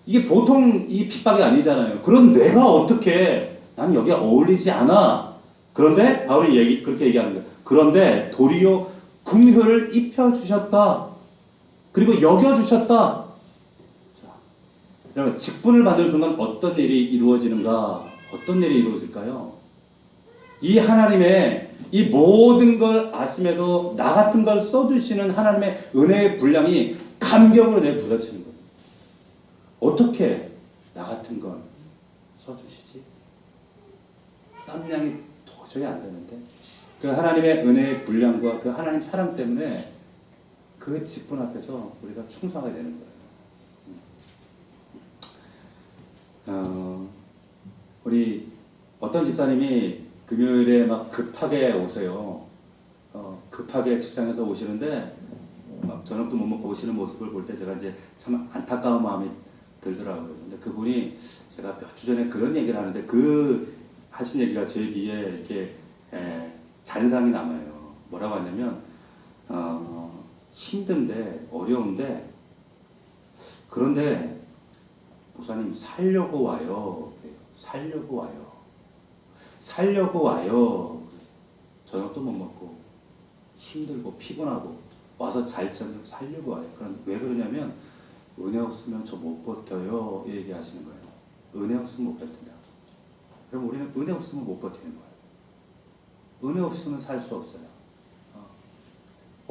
이게 보통 이 핍박이 아니잖아요. 그런 내가 어떻게, 나는 여기에 어울리지 않아. 그런데 바울이 그렇게 얘기하는 거예요. 그런데 도리어 긍휼을 입혀주셨다. 그리고 여겨주셨다. 여러분, 직분을 받는 순간 어떤 일이 이루어지는가? 어떤 일이 이루어질까요? 이 하나님의 이 모든 걸 아심에도 나 같은 걸 써주시는 하나님의 은혜의 분량이 감격으로 내 부딪히는 거예요. 어떻게 나 같은 걸 써주시지? 땀량이 도저히 안 되는데 그 하나님의 은혜의 분량과 그 하나님 사랑 때문에 그 직분 앞에서 우리가 충성하게 되는 거예요. 우리 어떤 집사님이 금요일에 막 급하게 오세요. 급하게 직장에서 오시는데 막 저녁도 못 먹고 오시는 모습을 볼 때 제가 이제 참 안타까운 마음이 들더라고요. 근데 그분이 제가 몇 주 전에 그런 얘기를 하는데 그 하신 얘기가 제 귀에 이렇게 잔상이 남아요. 뭐라고 하냐면 힘든데 어려운데 그런데 목사님 살려고 와요. 살려고 와요. 저녁도 못 먹고 힘들고 피곤하고 와서 잘 저녁 살려고 와요. 그럼 왜 그러냐면 은혜 없으면 저 못 버텨요. 이 얘기 하시는 거예요. 은혜 없으면 못 버틴다. 그럼 우리는 은혜 없으면 못 버티는 거예요. 은혜 없으면 살 수 없어요.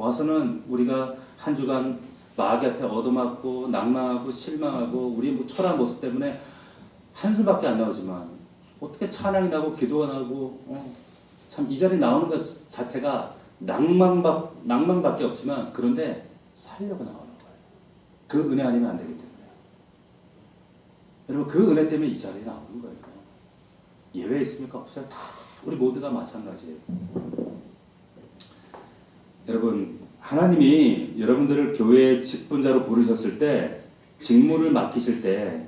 와서는 우리가 한 주간 마귀한테 얻어맞고 낭망하고 실망하고 우리 초라한 모습 때문에 한숨밖에 안 나오지만 어떻게 찬양이 나고 기도가 나고 참 이 자리에 나오는 것 자체가 낭만밖에 없지만 그런데 살려고 나오는 거예요. 그 은혜 아니면 안 되기 때문에. 여러분 그 은혜 때문에 이 자리에 나오는 거예요. 예외 있습니까? 없어요. 다 우리 모두가 마찬가지예요. 여러분 하나님이 여러분들을 교회의 직분자로 부르셨을 때 직무를 맡기실 때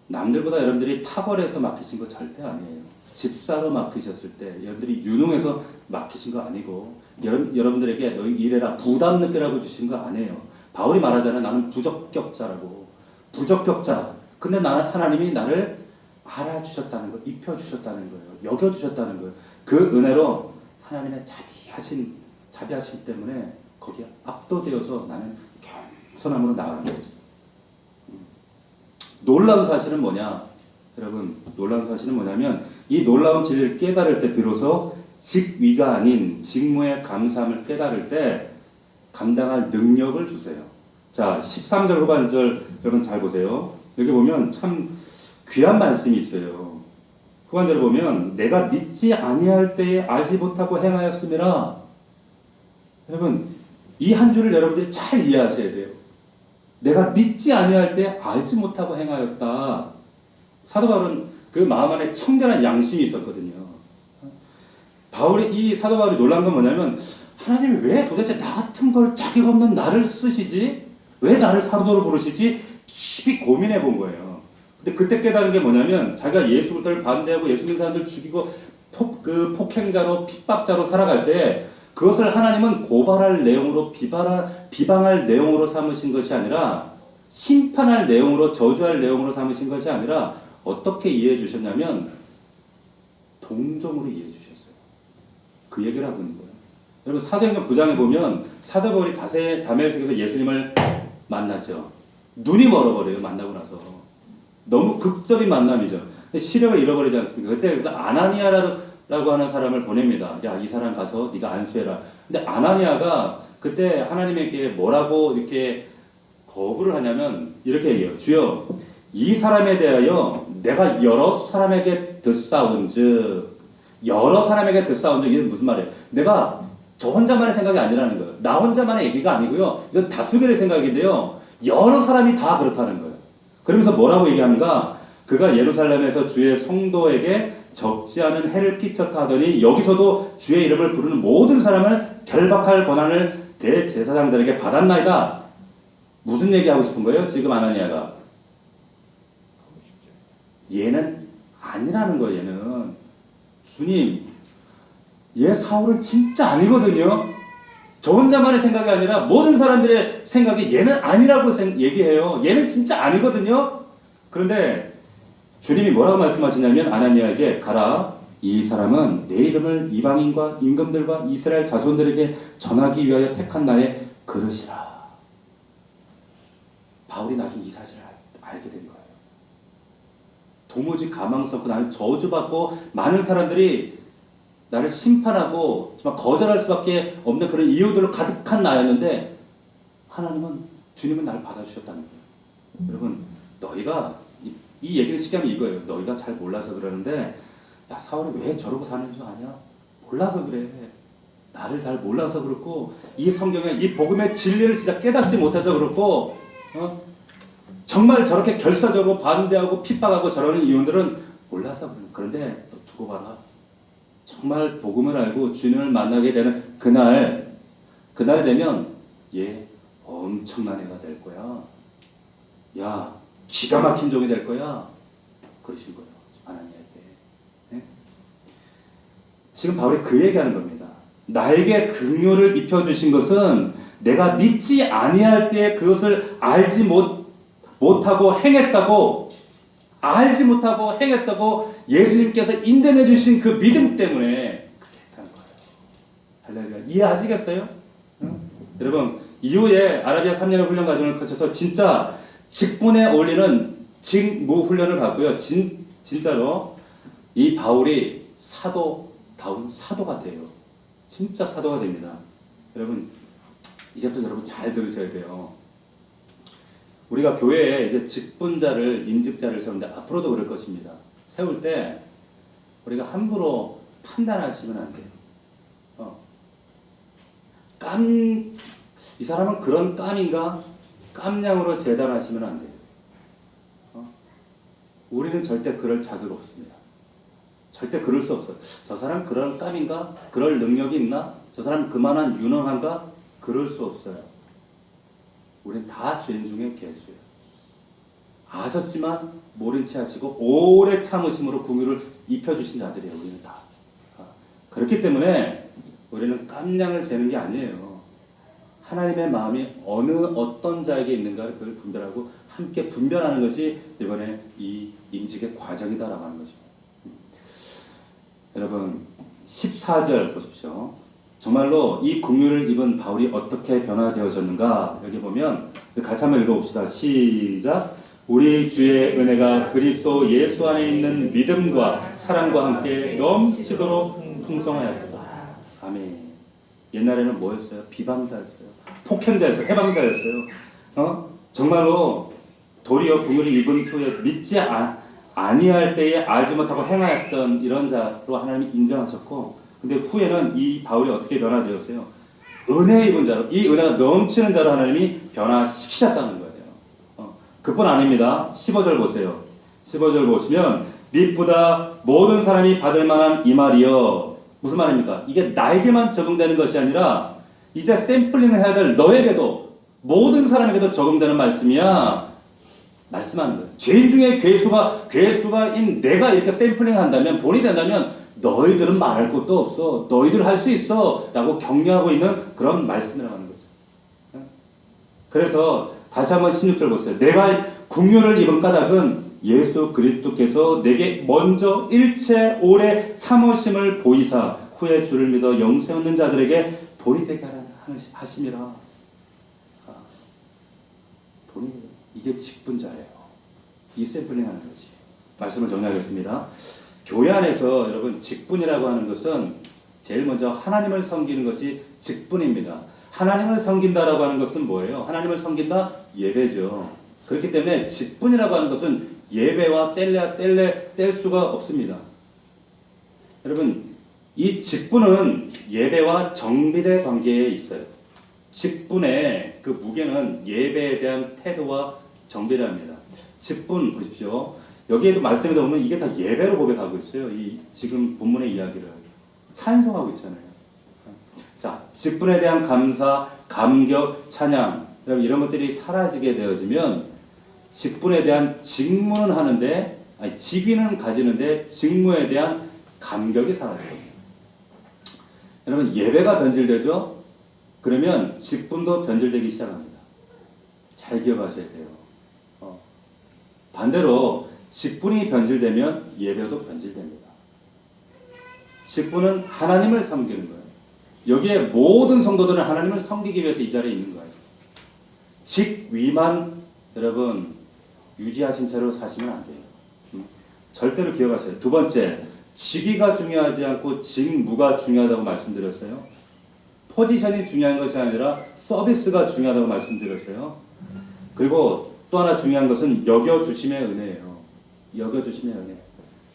남들보다 여러분들이 탁월해서 맡기신 거 절대 아니에요. 집사로 맡기셨을 때 여러분들이 유능해서 맡기신 거 아니고 여러분들에게 너희 일해라 부담 느끼라고 주신 거 아니에요. 바울이 말하잖아요. 나는 부적격자라고. 부적격자. 근데 나는 하나님이 나를 알아주셨다는 거, 입혀주셨다는 거예요. 여겨주셨다는 거예요. 그 은혜로 하나님의 자비하심 때문에 거기에 압도되어서 나는 겸손함으로 나가는 거지. 놀라운 사실은 뭐냐? 여러분, 놀라운 사실은 뭐냐면 이 놀라운 진리를 깨달을 때 비로소 직위가 아닌 직무의 감사함을 깨달을 때 감당할 능력을 주세요. 자, 13절 후반절 여러분 잘 보세요. 여기 보면 참 귀한 말씀이 있어요. 후반절을 보면 내가 믿지 아니할 때에 알지 못하고 행하였음이라. 여러분 이 한 줄을 여러분들이 잘 이해하셔야 돼요. 내가 믿지 아니할 때 알지 못하고 행하였다. 사도 바울은 그 마음 안에 청결한 양심이 있었거든요. 이 사도 바울이 놀란 건 뭐냐면 하나님이 왜 도대체 나 같은 걸 자격 없는 나를 쓰시지? 왜 나를 사도로 부르시지? 깊이 고민해 본 거예요. 근데 그때 깨달은 게 뭐냐면 자기가 예수 그리스도를 반대하고 예수 믿는 사람들 죽이고 폭행자로 핍박자로 살아갈 때 그것을 하나님은 고발할 내용으로 비방할 내용으로 삼으신 것이 아니라 심판할 내용으로 저주할 내용으로 삼으신 것이 아니라 어떻게 이해해 주셨냐면 동정으로 이해해 주셨어요. 그 얘기를 하고 있는 거예요. 여러분 사도행전 9장에 보면 사도 바울이 다메섹에서 예수님을 만나죠. 눈이 멀어버려요. 만나고 나서. 너무 극적인 만남이죠. 시력을 잃어버리지 않습니까? 그때 그래서 아나니아라고 하는 사람을 보냅니다. 야, 이 사람 가서 네가 안수해라. 근데 아나니아가 그때 하나님에게 뭐라고 이렇게 거부를 하냐면 이렇게 얘기해요. 주여, 이 사람에 대하여 내가 여러 사람에게 듣사온즉, 여러 사람에게 듣사온즉 이게 무슨 말이에요? 내가 저 혼자만의 생각이 아니라는 거예요. 나 혼자만의 얘기가 아니고요. 이건 다수결의 생각인데요. 여러 사람이 다 그렇다는 거예요. 그러면서 뭐라고 얘기합니까? 그가 예루살렘에서 주의 성도에게 적지 않은 해를 끼쳤다 하더니 여기서도 주의 이름을 부르는 모든 사람을 결박할 권한을 대제사장들에게 받았나이다. 무슨 얘기하고 싶은 거예요? 지금 아나니아가. 얘는 아니라는 거예요. 얘는. 주님, 얘 사울은 진짜 아니거든요. 저 혼자만의 생각이 아니라 모든 사람들의 생각이 얘는 아니라고 얘기해요. 얘는 진짜 아니거든요. 그런데 주님이 뭐라고 말씀하시냐면 아나니아에게 가라. 이 사람은 내 이름을 이방인과 임금들과 이스라엘 자손들에게 전하기 위하여 택한 나의 그릇이라. 바울이 나중에 이 사실을 알게 된 거예요. 도무지 가망스럽고 나는 저주받고 많은 사람들이 나를 심판하고 정말 거절할 수밖에 없는 그런 이유들로 가득한 나였는데 주님은 나를 받아주셨다는 거예요. 여러분 너희가 이 얘기를 쉽게 하면 이거예요. 너희가 잘 몰라서 그러는데 야 사울이 왜 저러고 사는 줄 아냐? 몰라서 그래. 나를 잘 몰라서 그렇고 이 성경에 이 복음의 진리를 진짜 깨닫지 못해서 그렇고 정말 저렇게 결사적으로 반대하고 핍박하고 저러는 이유들은 몰라서 그래. 그런데 너 두고 봐라. 정말 복음을 알고 주님을 만나게 되는 그날이 되면 얘 엄청난 애가 될 거야. 야, 기가 막힌 종이 될 거야. 그러신 거예요. 아나니아에게. 네? 지금 바울이 그 얘기하는 겁니다. 나에게 긍휼을 입혀주신 것은 내가 믿지 아니할 때 그것을 알지 못하고 행했다고 알지 못하고 행했다고 예수님께서 인정해 주신 그 믿음 때문에 그렇게 했다는 거예요. 할렐루야. 이해하시겠어요? 응? 여러분 이후에 아라비아 3년의 훈련 과정을 거쳐서 진짜 직분에 어울리는 직무 훈련을 받고요. 진짜로 이 바울이 사도다운 사도가 돼요. 진짜 사도가 됩니다. 여러분 이제부터 여러분 잘 들으셔야 돼요. 우리가 교회에 이제 직분자를 임직자를 세우는데 앞으로도 그럴 것입니다. 세울 때 우리가 함부로 판단하시면 안 돼요. 이 사람은 그런 깜인가? 깜냥으로 재단하시면 안 돼요. 우리는 절대 그럴 자격 없습니다. 절대 그럴 수 없어요. 저 사람 그런 깜인가? 그럴 능력이 있나? 저 사람 그만한 유능한가? 그럴 수 없어요. 우리는 다 죄인 중에 괴수예요. 아셨지만 모른 채 하시고 오래 참으심으로 긍휼을 입혀주신 자들이에요. 우리는 다. 그렇기 때문에 우리는 깜냥을 재는 게 아니에요. 하나님의 마음이 어떤 자에게 있는가를 그걸 분별하고 함께 분별하는 것이 이번에 이 임직의 과정이다라고 하는 거죠. 여러분 14절 보십시오. 정말로 이 긍휼을 입은 바울이 어떻게 변화되어졌는가 여기 보면 같이 한번 읽어봅시다. 시작. 우리 주의 은혜가 그리스도 예수 안에 있는 믿음과 사랑과 함께 넘치도록 풍성하였다. 아멘. 옛날에는 뭐였어요? 비방자였어요. 폭행자였어요. 해방자였어요. 정말로 도리어 긍휼이 입은 후에 믿지 아니할 때에 알지 못하고 행하였던 이런 자로 하나님이 인정하셨고, 근데 후에는 이 바울이 어떻게 변화되었어요? 은혜 입은 자로, 이 은혜가 넘치는 자로 하나님이 변화시키셨다는 거예요. 그뿐 아닙니다. 15절 보세요. 15절 보시면 믿보다 모든 사람이 받을 만한 이 말이요. 무슨 말입니까? 이게 나에게만 적용되는 것이 아니라 이제 샘플링을 해야 될 너에게도 모든 사람에게도 적용되는 말씀이야. 말씀하는 거예요. 죄인 중에 괴수가인 내가 이렇게 샘플링 한다면, 본이 된다면 너희들은 말할 것도 없어. 너희들 할 수 있어. 라고 격려하고 있는 그런 말씀이라고 하는 거죠. 그래서 다시 한번 16절 보세요. 내가 긍휼을 입은 까닭은 예수 그리스도께서 내게 먼저 일체 오래 참으심을 보이사 후에 주를 믿어 영생 얻는 자들에게 본이 되게 하심이라. 본이 이게 직분자예요. 이 샘플링 하는 거지. 말씀을 정리하겠습니다. 교회 안에서 여러분 직분이라고 하는 것은 제일 먼저 하나님을 섬기는 것이 직분입니다. 하나님을 섬긴다라고 하는 것은 뭐예요? 하나님을 섬긴다? 예배죠. 그렇기 때문에 직분이라고 하는 것은 예배와 뗄 수가 없습니다. 여러분 이 직분은 예배와 정비의 관계에 있어요. 직분의 그 무게는 예배에 대한 태도와 정비랍니다. 직분 보십시오. 여기에도 말씀에 보면 이게 다 예배로 고백하고 있어요. 이 지금 본문의 이야기를 찬송하고 있잖아요. 자, 직분에 대한 감사, 감격, 찬양, 이런 것들이 사라지게 되어지면 직분에 대한 직무는 하는데, 직위는 가지는데 직무에 대한 감격이 사라져요. 여러분 예배가 변질되죠? 그러면 직분도 변질되기 시작합니다. 잘 기억하셔야 돼요. 반대로 직분이 변질되면 예배도 변질됩니다. 직분은 하나님을 섬기는 거예요. 여기에 모든 성도들은 하나님을 섬기기 위해서 이 자리에 있는 거예요. 직위만 여러분 유지하신 채로 사시면 안 돼요. 절대로 기억하세요. 두 번째, 직위가 중요하지 않고 직무가 중요하다고 말씀드렸어요. 포지션이 중요한 것이 아니라 서비스가 중요하다고 말씀드렸어요. 그리고 또 하나 중요한 것은 여겨주심의 은혜예요. 여겨주심의 은혜.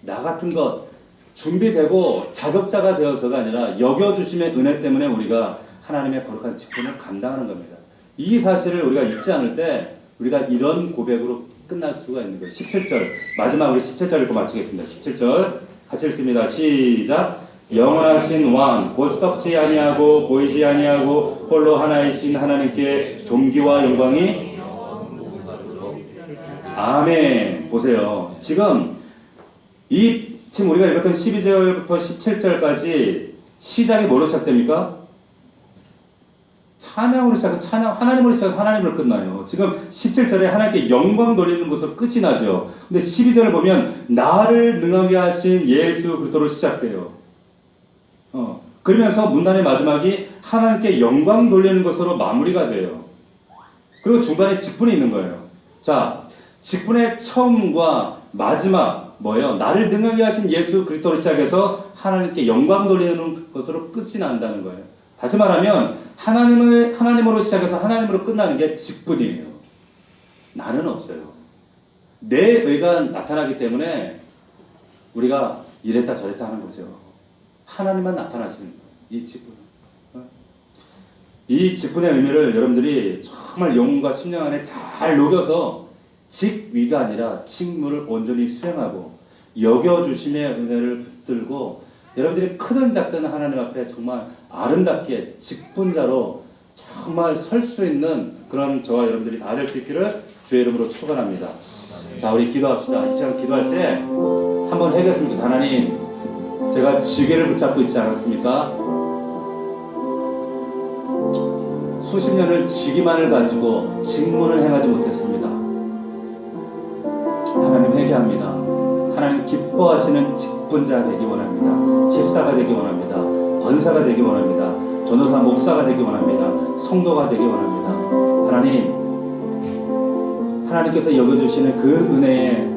나 같은 것 준비되고 자격자가 되어서가 아니라 여겨주심의 은혜 때문에 우리가 하나님의 거룩한 직분을 감당하는 겁니다. 이 사실을 우리가 잊지 않을 때 우리가 이런 고백으로 끝날 수가 있는 거예요. 17절 마지막으로 17절 읽고 마치겠습니다. 17절 같이 읽습니다. 시작. 영원하신 왕 곧 썩지 아니하고 보이지 아니하고 홀로 하나이신 하나님께 존귀와 영광이 아멘. 보세요. 지금 우리가 읽었던 12절부터 17절까지 시작이 뭐로 시작됩니까? 찬양으로 시작해서 하나님으로 시작해서 하나님으로 끝나요. 지금 17절에 하나님께 영광 돌리는 것으로 끝이 나죠. 근데 12절을 보면 나를 능하게 하신 예수 그리스도로 시작돼요. 그러면서 문단의 마지막이 하나님께 영광 돌리는 것으로 마무리가 돼요. 그리고 중간에 직분이 있는 거예요. 자, 직분의 처음과 마지막 뭐예요? 나를 능하게 하신 예수 그리스도로 시작해서 하나님께 영광 돌리는 것으로 끝이 난다는 거예요. 다시 말하면 하나님으로 시작해서 하나님으로 끝나는 게 직분이에요. 나는 없어요. 내 의가 나타나기 때문에 우리가 이랬다 저랬다 하는 거죠. 하나님만 나타나시는 거예요. 이 직분. 이 직분의 의미를 여러분들이 정말 영혼과 심령 안에 잘 녹여서 직위가 아니라 직무를 온전히 수행하고 여겨주심의 은혜를 붙들고 여러분들이 크든 작든 하나님 앞에 정말 아름답게 직분자로 정말 설 수 있는 그런 저와 여러분들이 다 될 수 있기를 주의 이름으로 축원합니다. 자, 우리 기도합시다. 이 시간 기도할 때 한번 해보겠습니다. 하나님, 제가 지게를 붙잡고 있지 않았습니까? 수십 년을 지기만을 가지고 직문을 행하지 못했습니다. 하나님 회개합니다. 하나님 기뻐하시는 직분자 되기 원합니다. 집사가 되기 원합니다. 권사가 되기 원합니다. 전도사 목사가 되기 원합니다. 성도가 되기 원합니다. 하나님께서 여겨주시는 그 은혜에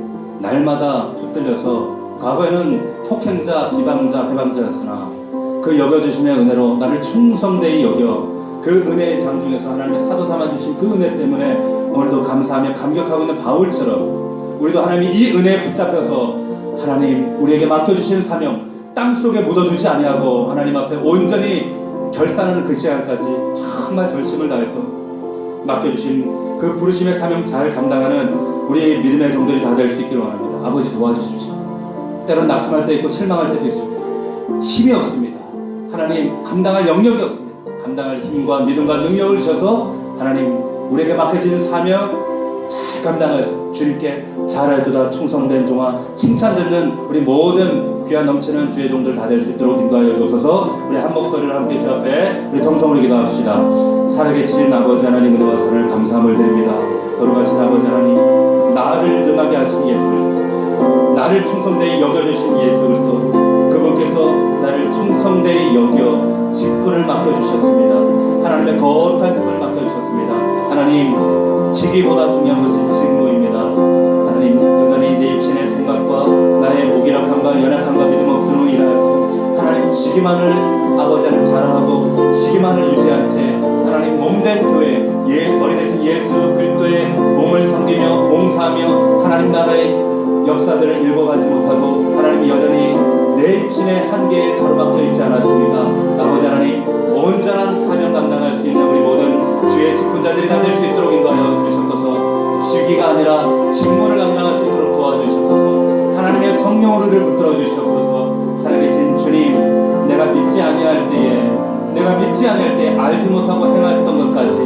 날마다 붙들려서 과거에는 폭행자, 비방자, 해방자였으나 그 여겨주심의 은혜로 나를 충성되이 여겨 그 은혜의 장중에서 하나님의 사도 삼아주신 그 은혜 때문에 오늘도 감사하며 감격하고 있는 바울처럼 우리도 하나님이 이 은혜에 붙잡혀서 하나님 우리에게 맡겨주시는 사명 땅속에 묻어두지 아니하고 하나님 앞에 온전히 결산하는 그 시간까지 정말 절심을 다해서 맡겨주신 그 부르심의 사명 잘 감당하는 우리 믿음의 종들이 다 될 수 있기를 원합니다. 아버지 도와주십시오. 때론 낙심할 때 있고 실망할 때도 있습니다. 힘이 없습니다. 하나님 감당할 영역이 없습니다. 감당할 힘과 믿음과 능력을 주셔서 하나님 우리에게 맡겨진 사명 잘 감당해서 주님께 잘하도다 충성된 종아 칭찬 듣는 우리 모든 귀한 넘치는 주의 종들 다 될 수 있도록 인도하여 주옵소서. 우리 한 목소리를 함께 주 앞에 우리 통성으로 기도합시다. 살아계신 아버지 하나님 은혜와 사랑을 감사함을 드립니다. 거룩하신 아버지 하나님 나를 능하게 하신 예수 그리스도 나를 충성되이 여겨주신 예수 그리스도 그분께서 나를 충성되이 여겨 직분을 맡겨주셨습니다. 하나님의 거룩한 직분을 맡겨주셨습니다. 하나님 직위보다 중요한 것은 직무입니다. 하나님 여전히 내 육신의 생각과 나의 무기력함과 연약함과 믿음 없음으로 인하여서 하나님 지기만을 아버지 하나님 자랑하고 지기만을 유지한 채 하나님 몸된 교회 머리 대신 예수 그리스도의 몸을 섬기며 봉사하며 하나님 나라의 역사들을 읽어가지 못하고 하나님 여전히 내 육신의 한계에 가로막혀 있지 않았습니까? 아버지 하나님 온전한 사명 감당할 수 있는 우리 모든 주의 직분자들이 다 될 수 있도록 인도하여 주셔서 직위가 아니라 직무를 감당할 수 있도록 도와주셔서 하나님의 성령으로 우리를 붙들어 주시옵소서. 살아계신 주님 내가 믿지 아니할 때에 알지 못하고 행했던 것까지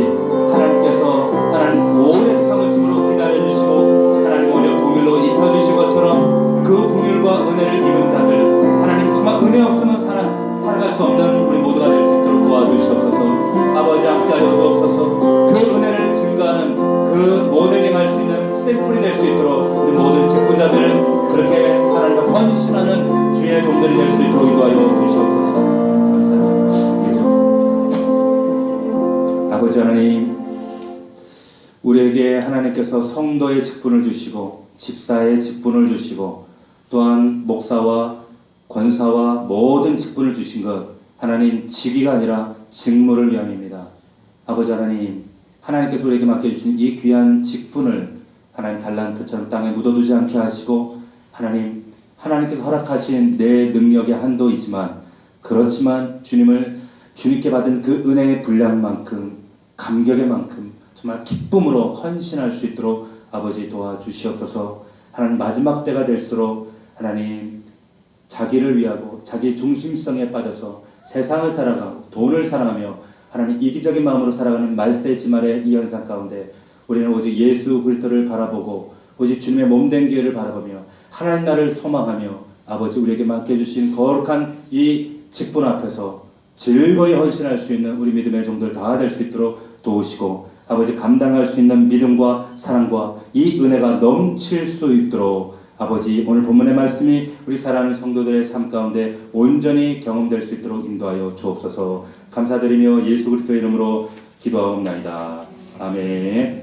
하나님께서 하나님 오래 참으심으로 기다려주시고 하나님 오히려 공일로 입혀주신 것처럼 그 공일과 은혜를 입은 자들 하나님 정말 은혜 없으면 살아갈 수 없는 우리 모두가 될 수 있도록 도와주시옵소서. 아버지 함께하여 주옵소서. 그 은혜를 증거하는 그 모델링 할 수 있는 샘플이 될 수 있도록 우리 모든 직분자들 그렇게 하나님과 헌신하는 주의 종들이 될 수 있도록 인도하여 주시옵소서. 감사합니다. 예수. 아버지 하나님 우리에게 하나님께서 성도의 직분을 주시고 집사의 직분을 주시고 또한 목사와 권사와 모든 직분을 주신 것 하나님 직위가 아니라 직무를 위함입니다. 아버지 하나님 하나님께서 우리에게 맡겨주신 이 귀한 직분을 하나님 달란트처럼 땅에 묻어두지 않게 하시고 하나님께서 허락하신 내 능력의 한도이지만 그렇지만 주님께 받은 그 은혜의 분량만큼 감격의 만큼 정말 기쁨으로 헌신할 수 있도록 아버지 도와주시옵소서. 하나님 마지막 때가 될수록 하나님 자기를 위하고 자기 중심성에 빠져서 세상을 사랑하고 돈을 사랑하며 하나님 이기적인 마음으로 살아가는 말세지말의 이 현상 가운데 우리는 오직 예수 그리스도를 바라보고 오직 주님의 몸된 교회를 바라보며 하나님 나를 소망하며 아버지 우리에게 맡겨주신 거룩한 이 직분 앞에서 즐거이 헌신할 수 있는 우리 믿음의 종들 다 될 수 있도록 도우시고 아버지 감당할 수 있는 믿음과 사랑과 이 은혜가 넘칠 수 있도록 아버지 오늘 본문의 말씀이 우리 사랑하는 성도들의 삶 가운데 온전히 경험될 수 있도록 인도하여 주옵소서. 감사드리며 예수 그리스도의 이름으로 기도하옵나이다. 아멘.